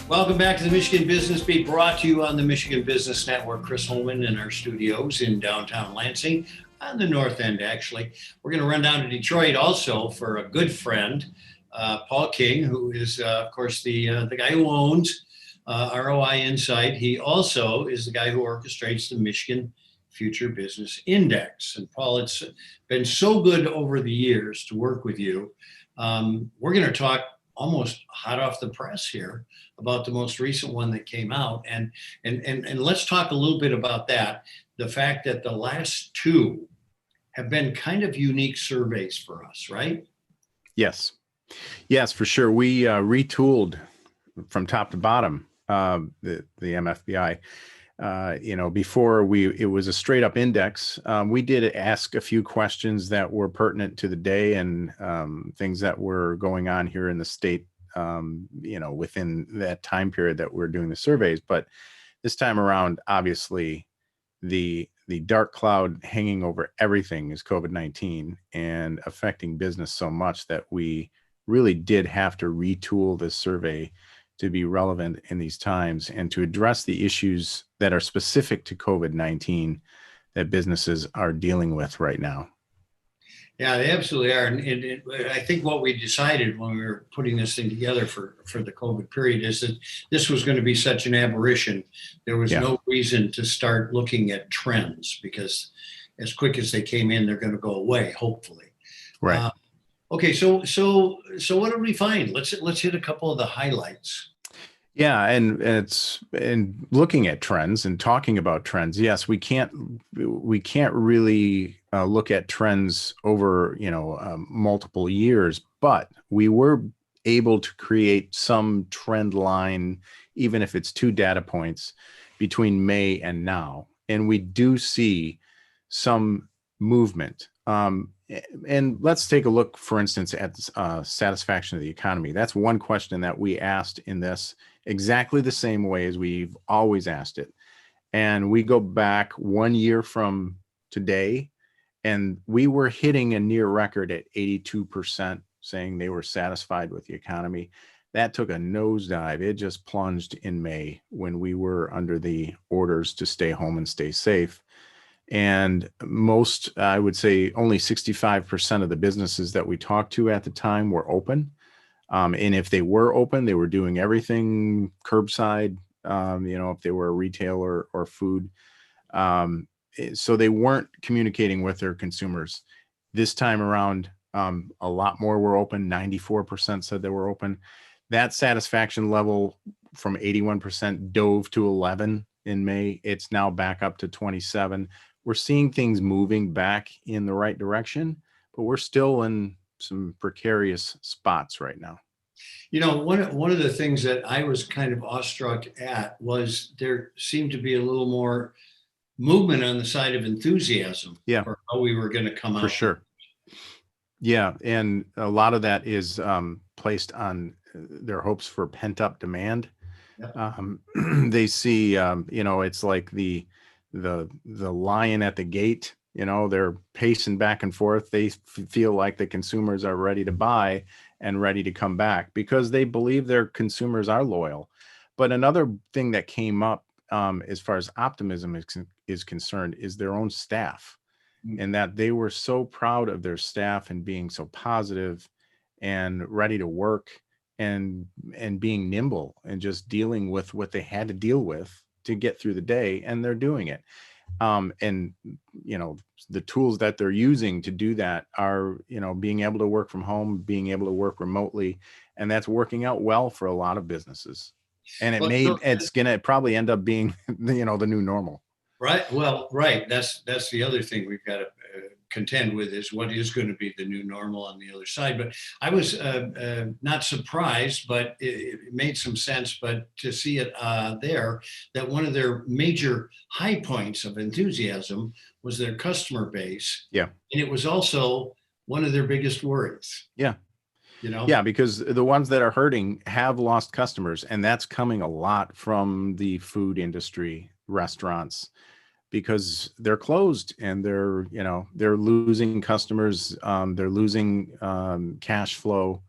Welcome back to the Michigan Business Beat, brought to you on the Michigan Business Network. Chris Holman in our studios in downtown Lansing, on the north end, actually. We're going to run down to Detroit also for a good friend, Paul King, who is, of course, the guy who owns ROI Insight. He also is the guy who orchestrates the Michigan Future Business Index. And Paul, it's been so good over the years to work with you. We're going to talk almost hot off the press here about the most recent one that came out. And let's talk a little bit about that. The fact that the last two have been kind of unique surveys for us, right? Yes, for sure. We retooled from top to bottom the MFBI. Before it was a straight up index. We did ask a few questions that were pertinent to the day and things that were going on here in the state, within that time period that we're doing the surveys. But this time around, obviously, the dark cloud hanging over everything is COVID-19 and affecting business so much that we really did have to retool this survey to be relevant in these times and to address the issues that are specific to COVID-19 that businesses are dealing with right now. Yeah, they absolutely are. And I think what we decided when we were putting this thing together for the COVID period is that this was going to be such an aberration. There was no reason to start looking at trends because as quick as they came in, they're going to go away, hopefully. Right. Okay, so what did we find? Let's hit a couple of the highlights. Yeah, and looking at trends and talking about trends. Yes, we can't really look at trends over multiple years, but we were able to create some trend line, even if it's 2 data points between May and now, and we do see some movement. And let's take a look, for instance, at satisfaction of the economy. That's one question that we asked in this exactly the same way as we've always asked it. And we go back 1 year from today, and we were hitting a near record at 82% saying they were satisfied with the economy. That took a nosedive. It just plunged in May when we were under the orders to stay home and stay safe. And most, I would say only 65% of the businesses that we talked to at the time were open. And if they were open, they were doing everything curbside, if they were a retailer or food. So they weren't communicating with their consumers. This time around, a lot more were open. 94% said they were open. That satisfaction level from 81% dove to 11 in May. It's now back up to 27. We're seeing things moving back in the right direction, but we're still in some precarious spots right now. One of the things that I was kind of awestruck at was there seemed to be a little more movement on the side of enthusiasm for how we were going to come out. For sure. Yeah, and a lot of that is placed on their hopes for pent-up demand. They see, it's like the lion at the gate. They're pacing back and forth. They feel like the consumers are ready to buy and ready to come back because they believe their consumers are loyal. But another thing that came up as far as optimism is concerned is their own staff, and that they were so proud of their staff and being so positive and ready to work and being nimble and just dealing with what they had to deal with to get through the day, and they're doing it. And the tools that they're using to do that are, being able to work from home, being able to work remotely, and that's working out well for a lot of businesses. And it's going to probably end up being, the new normal. Right. Well, right. That's the other thing we've got to contend with is what is going to be the new normal on the other side. But I was not surprised, but it made some sense. But to see it there, that one of their major high points of enthusiasm was their customer base. Yeah. And it was also one of their biggest worries. Yeah. Yeah, because the ones that are hurting have lost customers, and that's coming a lot from the food industry, restaurants, because they're closed and they're losing customers, they're losing cash flow,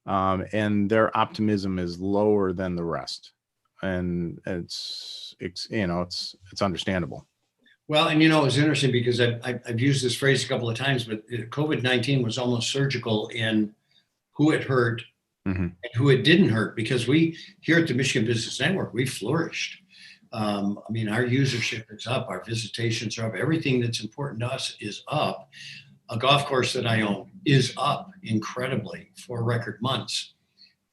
and their optimism is lower than the rest. and it's understandable. Well, and it was interesting because I've used this phrase a couple of times, but COVID-19 was almost surgical in who it hurt and who it didn't hurt, because we here at the Michigan Business Network, we flourished. Our usership is up, our visitations are up, everything that's important to us is up. A golf course that I own is up incredibly for record months.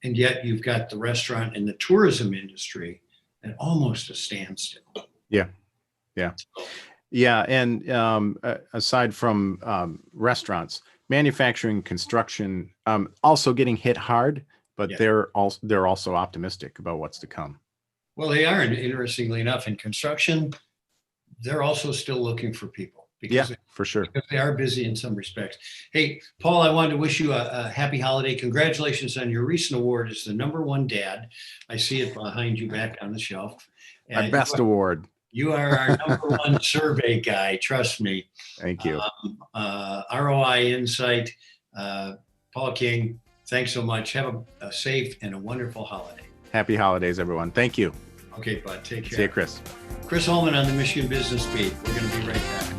And yet you've got the restaurant and the tourism industry at almost a standstill. Yeah. And aside from restaurants, manufacturing, construction, also getting hit hard, but they're also optimistic about what's to come. Well, they are, and interestingly enough, in construction, they're also still looking for people. For sure. Because they are busy in some respects. Hey, Paul, I wanted to wish you a happy holiday. Congratulations on your recent award as the #1 dad. I see it behind you back on the shelf. My best award. You are our #1 survey guy. Trust me. Thank you. ROI Insight. Paul King, thanks so much. Have a safe and a wonderful holiday. Happy holidays, everyone. Thank you. Okay, bud. Take care. See you, Chris. Chris Holman on the Michigan Business Beat. We're going to be right back.